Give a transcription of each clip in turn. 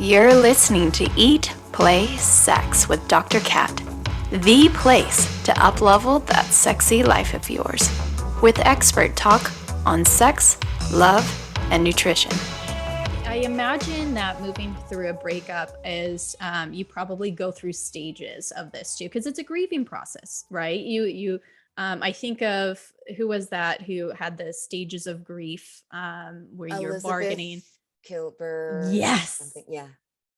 You're listening to Eat, Play, Sex with Dr. Kat, the place to uplevel that sexy life of yours, with expert talk on sex, love, and nutrition. I imagine that moving through a breakup is you probably go through stages of this too, because it's a grieving process, right? I think of who was that who had the stages of grief where you're bargaining. Kilbert or Yes. something. Yeah.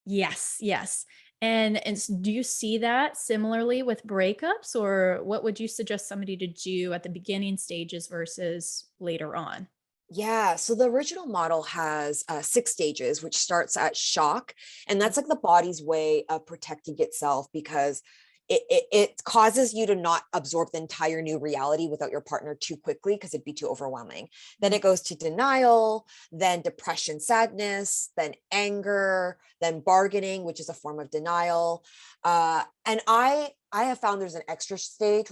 Yes. And do you see that similarly with breakups, or what would you suggest somebody to do at the beginning stages versus later on? Yeah. So the original model has 6 stages, which starts at shock. And that's like the body's way of protecting itself because it causes you to not absorb the entire new reality without your partner too quickly because it'd be too overwhelming. Then it goes to denial, then depression, sadness, then anger, then bargaining, which is a form of denial. And I have found there's an extra stage,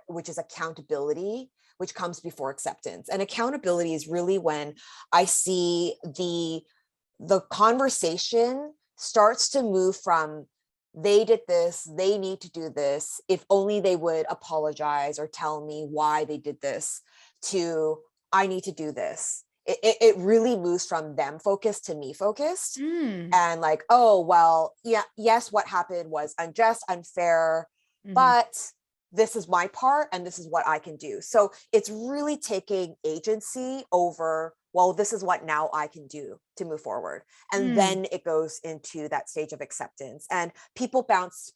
which is accountability, which comes before acceptance. And accountability is really when I see the conversation starts to move from they did this, they need to do this, if only they would apologize or tell me why they did this, to I need to do this. It really moves from them focused to me focused. And like, oh, well, yeah, yes, what happened was unjust, unfair, but this is my part and this is what I can do. So it's really taking agency over, well, this is what now I can do to move forward. And then it goes into that stage of acceptance, and people bounce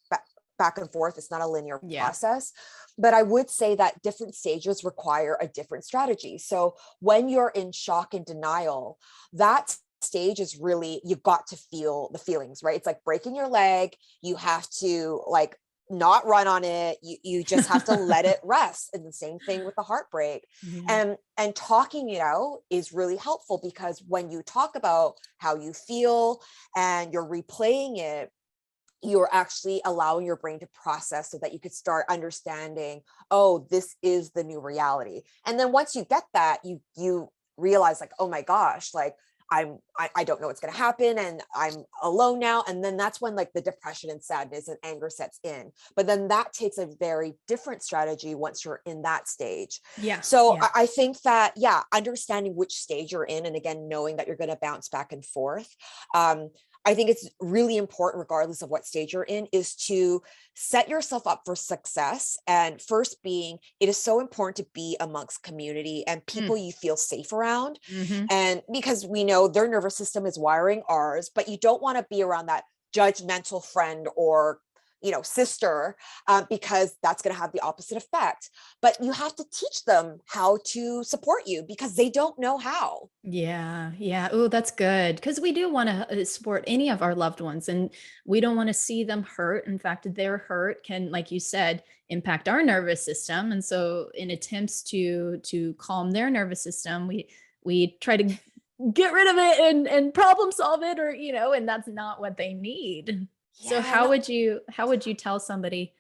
back and forth. It's not a linear process, but I would say that different stages require a different strategy. So when you're in shock and denial, that stage is really, you've got to feel the feelings, right? It's like breaking your leg. You have to like not run on it. You just have to let it rest. And the same thing with the heartbreak. And talking it out is really helpful, because when you talk about how you feel and you're replaying it, you're actually allowing your brain to process so that you could start understanding, oh, this is the new reality. And then once you get that, you realize like, oh my gosh, like I don't know what's going to happen and I'm alone now. And then that's when like the depression and sadness and anger sets in. But then that takes a very different strategy once you're in that stage. So I think that, understanding which stage you're in, and again, knowing that you're going to bounce back and forth. I think it's really important, regardless of what stage you're in, is to set yourself up for success. And first being, it is so important to be amongst community and people you feel safe around. And because we know their nervous system is wiring ours, but you don't want to be around that judgmental friend or sister, because that's going to have the opposite effect. But you have to teach them how to support you because they don't know how. Yeah. Oh, that's good. Because we do want to support any of our loved ones, and we don't want to see them hurt. In fact, their hurt can, like you said, impact our nervous system. And so in attempts to calm their nervous system, we try to get rid of it and problem solve it, or, and that's not what they need. So how would you tell somebody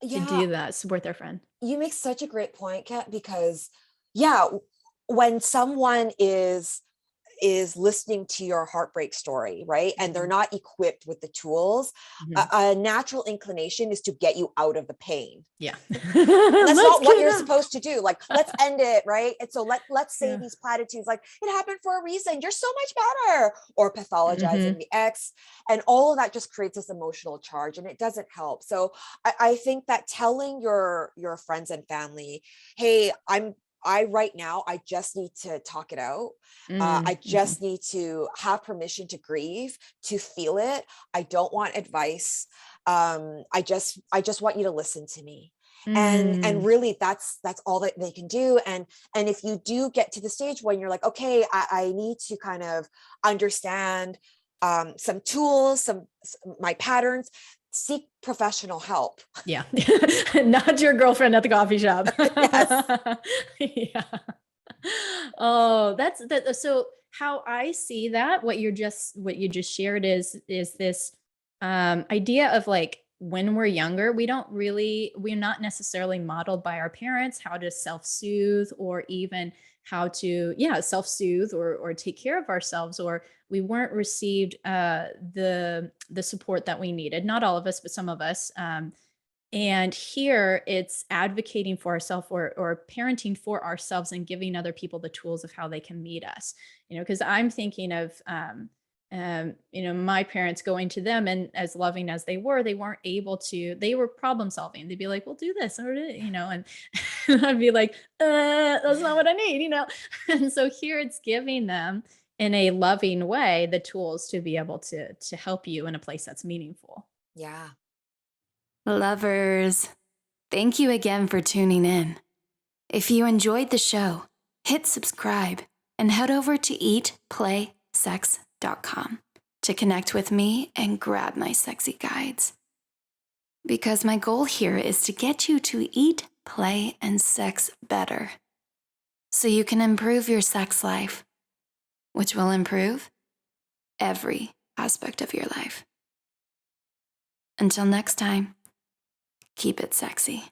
to do that, support their friend? You make such a great point, Kat, because when someone is listening to your heartbreak story, right? And they're not equipped with the tools, a natural inclination is to get you out of the pain. That's not what you're supposed to do. Like, let's end it, right? And so let's say these platitudes like, it happened for a reason, you're so much better, or pathologizing the ex. And all of that just creates this emotional charge, and it doesn't help. So I think that telling your friends and family, hey, right now, I just need to talk it out. I just need to have permission to grieve, to feel it. I don't want advice. I just want you to listen to me. And really that's all that they can do. And if you do get to the stage when you're like, okay, I need to kind of understand some tools, my patterns, seek professional help. Not your girlfriend at the coffee shop. Oh, that's that. So how I see that, what you just shared is this idea of like, when we're younger, we're not necessarily modeled by our parents how to self-soothe or even how to, yeah, self-soothe or take care of ourselves, or we weren't received the support that we needed. Not all of us, but some of us. And here it's advocating for ourselves, or parenting for ourselves, and giving other people the tools of how they can meet us. Because I'm thinking of, my parents, going to them, and as loving as they were, they weren't able to, they were problem solving. They'd be like, well, do this, or, and I'd be like, that's not what I need. And so here it's giving them in a loving way the tools to be able to help you in a place that's meaningful. Yeah. Lovers, thank you again for tuning in. If you enjoyed the show, hit subscribe and head over to eatplaysex.com to connect with me and grab my sexy guides. Because my goal here is to get you to eat, play, and sex better, so you can improve your sex life, which will improve every aspect of your life. Until next time, keep it sexy.